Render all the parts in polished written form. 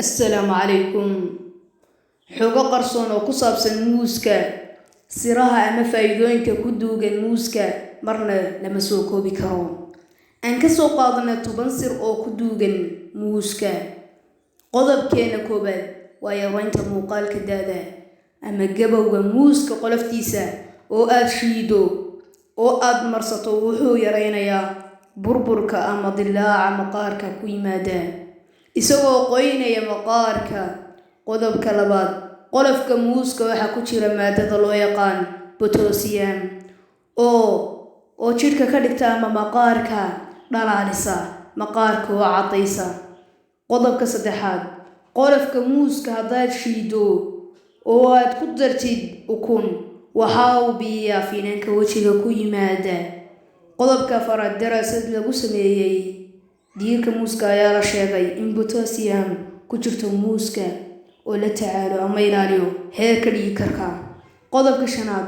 السلام عليكم. حوغا قرصون oo ku saabsan muuska siraha ama faa'iidooyinka ku duugan muuska marna lama soo koobi karo. Aan ka soo qaadana 10 sir oo ku duugan muuska. Qodobkeena koobaad waa yareynta muuqaalka daada ama gabowga muuska qoloftiisa oo aad shiido oo aad marsato wuxuu yareynayaa burburka ama dilaaca maqaarka ku yimaada isagoo qoynaya maqaarka. qodobka labaad qolofka muuska waxa ku jira maadada loo yaqaan potassium oo jidhka ka dhigta ama maqaarka dhalaalisa maqaarka oo cadaysa. qodobka saddexaad qolofka muuska haddaad shiido oo aad ku dartid ukun waxa uu biyaa finanka wajiga ku yimaada. qodobka afaraad daraasad lagu sameeyay diirka muuska ayaa la sheegay in potassium ku jirto muuska oo la tacaalo ama ilaaliyo heerka dhiig karka. qodobka shanaad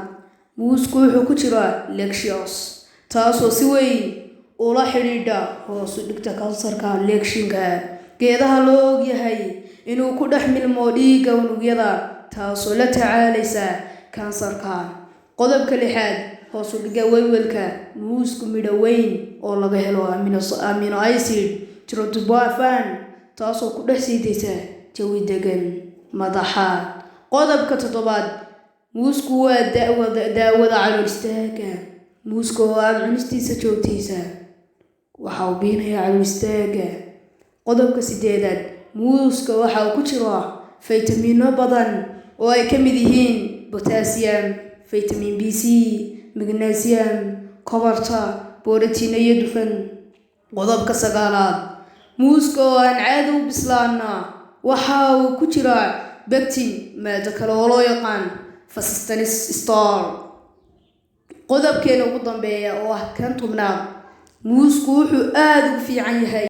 muusku wuxuu ku jiraa lectures taasoo si weyn ula xidhiidha hoos u dhigta kansarka lectinka geedaha loo og yahay inuu ku dhex milmo dhiigga unugyada taasoo la tacaalaysa kansarka. qodobka lixaad hoos u dhigga welwelka muusku midho weyn oo laga helo amino acid tryptophan taasoo ku dhex siidaysa jawi degan madaxa. qodobka toddobaad muusku waa daawada calool istaaga muuska oo aan cunistiisa joogtaysa waxa uu bixinayaa calool istaaga. qodobka sideedaad muuska waxa uu ku jiro faytamiino badan oo ay ka mid yihiin potassium, vitamin B6, magnesium, kobarta, borotiin iyo dufan. qodobka sagaalaad muuska oo aan caadi u bislaana waxa uu ku jira pectin maado kale oo loo yaqaan phosphatidylester. qodobkeena ugu dambeeya oo ah kan tobnaad muusku wuxuu aad ugu fiican yahay